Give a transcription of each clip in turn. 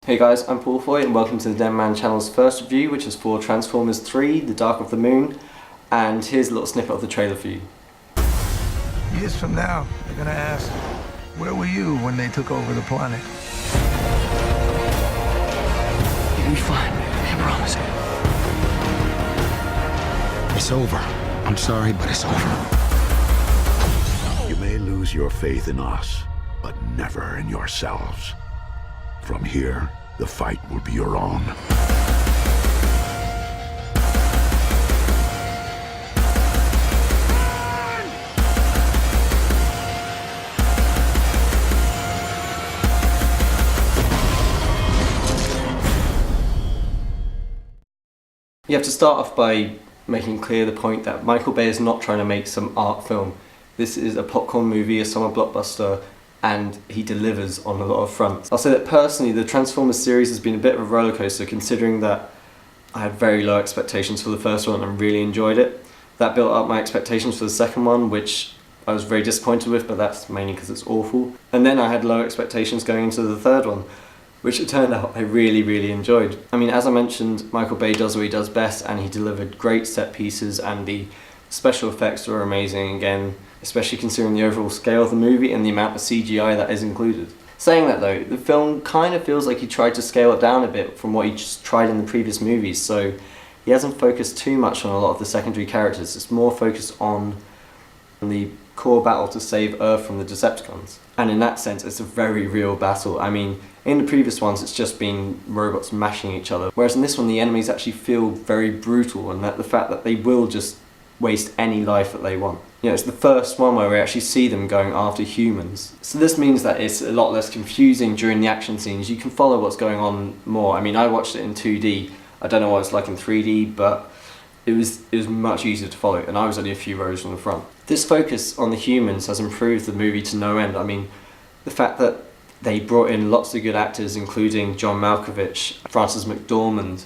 Hey guys, I'm Paul Foy and welcome to the McDormand channel's first review, which is for Transformers 3, The Dark of the Moon, and here's a little snippet of the trailer for you. Years from now, they're gonna ask, where were you when they took over the planet? You'll be fine, I promise. It's over. I'm sorry, but it's over. You may lose your faith in us, but never in yourselves. From here, the fight will be your own. You have to start off by making clear the point that Michael Bay is not trying to make some art film. This is a popcorn movie, a summer blockbuster, and he delivers on a lot of fronts. I'll say that personally, the Transformers series has been a bit of a rollercoaster, considering that I had very low expectations for the first one and really enjoyed it. That built up my expectations for the second one, which I was very disappointed with, but that's mainly because it's awful. And then I had low expectations going into the third one, which it turned out I really enjoyed. I mean, as I mentioned, Michael Bay does what he does best, and he delivered great set pieces, and the special effects were amazing again, especially considering the overall scale of the movie and the amount of CGI that is included. Saying that though, the film kind of feels like he tried to scale it down a bit from what he just tried in the previous movies, so he hasn't focused too much on a lot of the secondary characters. It's more focused on the core battle to save Earth from the Decepticons. And in that sense, it's a very real battle. I mean, in the previous ones, it's just been robots mashing each other, whereas in this one, the enemies actually feel very brutal, and that the fact that they will just waste any life that they want. You know, it's the first one where we actually see them going after humans. So this means that it's a lot less confusing during the action scenes. You can follow what's going on more. I mean, I watched it in 2D. I don't know what it's like in 3D, but it was much easier to follow, and I was only a few rows from the front. This focus on the humans has improved the movie to no end. I mean, the fact that they brought in lots of good actors, including Jeong Malkovich, Francis McDormand,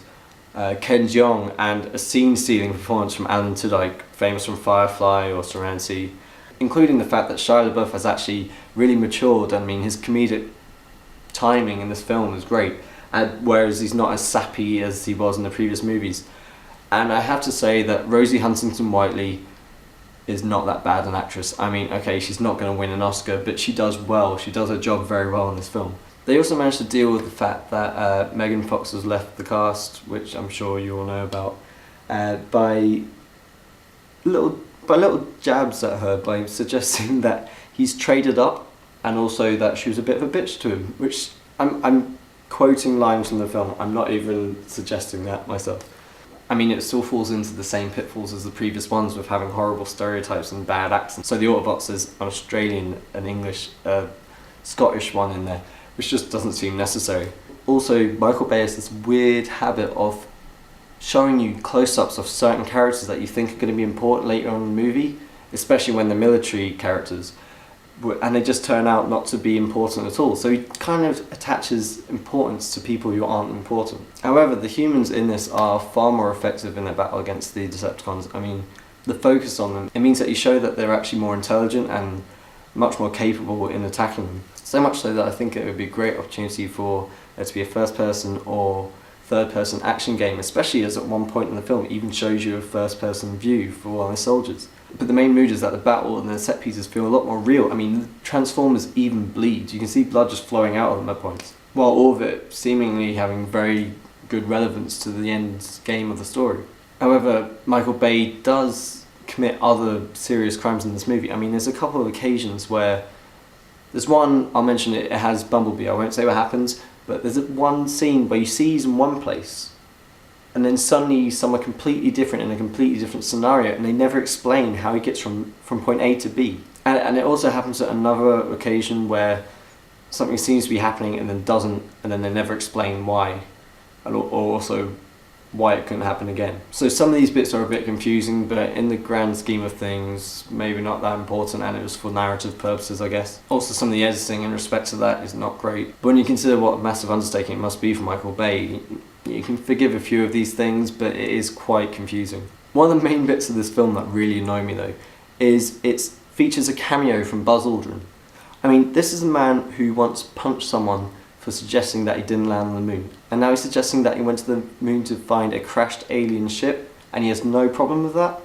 Ken Jeong, and a scene-stealing performance from Alan Tudyk, famous from Firefly or Serenity, including the fact that Shia LaBeouf has actually really matured. I mean, his comedic timing in this film is great, whereas he's not as sappy as he was in the previous movies. And I have to say that Rosie Huntington-Whiteley is not that bad an actress. I mean, okay, she's not going to win an Oscar, but she does well. She does her job very well in this film. They also managed to deal with the fact that Megan Fox has left the cast, which I'm sure you all know about, by little jabs at her, by suggesting that he's traded up, and also that she was a bit of a bitch to him, which I'm quoting lines from the film. I'm not even suggesting that myself. I mean, it still falls into the same pitfalls as the previous ones, with having horrible stereotypes and bad accents. So the Autobots is an Australian, an English, Scottish one in there, which just doesn't seem necessary. Also, Michael Bay has this weird habit of showing you close-ups of certain characters that you think are going to be important later on in the movie, especially when they're military characters, and they just turn out not to be important at all. So he kind of attaches importance to people who aren't important. However, the humans in this are far more effective in their battle against the Decepticons. I mean, the focus on them, it means that you show that they're actually more intelligent and much more capable in attacking them. So much so that I think it would be a great opportunity for there to be a first-person or third-person action game, especially as at one point in the film it even shows you a first-person view for one of the soldiers. But the main mood is that the battle and the set pieces feel a lot more real. I mean, the Transformers even bleed. You can see blood just flowing out of them at points, while all of it seemingly having very good relevance to the end game of the story. However, Michael Bay does commit other serious crimes in this movie. I mean, there's a couple of occasions where there's one, I'll mention it, it has Bumblebee, I won't say what happens, but there's one scene where you see he's in one place, and then suddenly he's somewhere completely different in a completely different scenario, and they never explain how he gets from point A to B. And it also happens at another occasion where something seems to be happening and then doesn't, and then they never explain why, or also why it couldn't happen again. So some of these bits are a bit confusing, but in the grand scheme of things, maybe not that important, and it was for narrative purposes, I guess. Also, some of the editing in respect to that is not great. But when you consider what a massive undertaking it must be for Michael Bay, you can forgive a few of these things, but it is quite confusing. One of the main bits of this film that really annoy me though, is it features a cameo from Buzz Aldrin. I mean, this is a man who once punched someone for for suggesting that he didn't land on the moon. And now he's suggesting that he went to the moon to find a crashed alien ship, and he has no problem with that?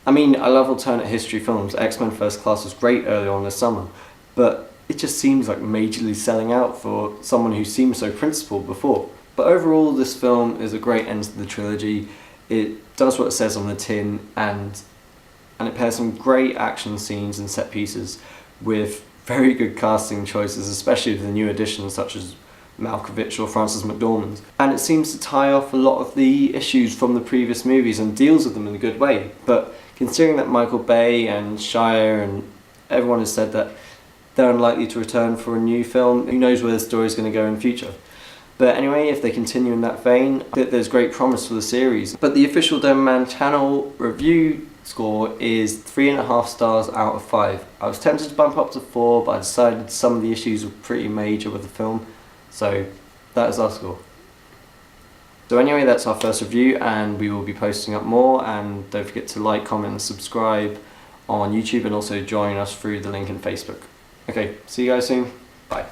I mean, I love alternate history films. X-Men First Class was great earlier on this summer, but it just seems like majorly selling out for someone who seemed so principled before. But overall, this film is a great end to the trilogy. It does what it says on the tin, and it pairs some great action scenes and set pieces with very good casting choices, especially with the new additions such as Malkovich or Frances McDormand. And it seems to tie off a lot of the issues from the previous movies and deals with them in a good way. But considering that Michael Bay and Shia and everyone has said that they're unlikely to return for a new film, who knows where the story is going to go in the future. But anyway, if they continue in that vein, there's great promise for the series. But the official Duhamel channel review score is 3.5 stars out of 5. I was tempted to bump up to 4, but I decided some of the issues were pretty major with the film, so that is our score. So anyway, that's our first review, and we will be posting up more, and don't forget to like, comment and subscribe on YouTube, and also join us through the link in Facebook. Okay, see you guys soon. Bye.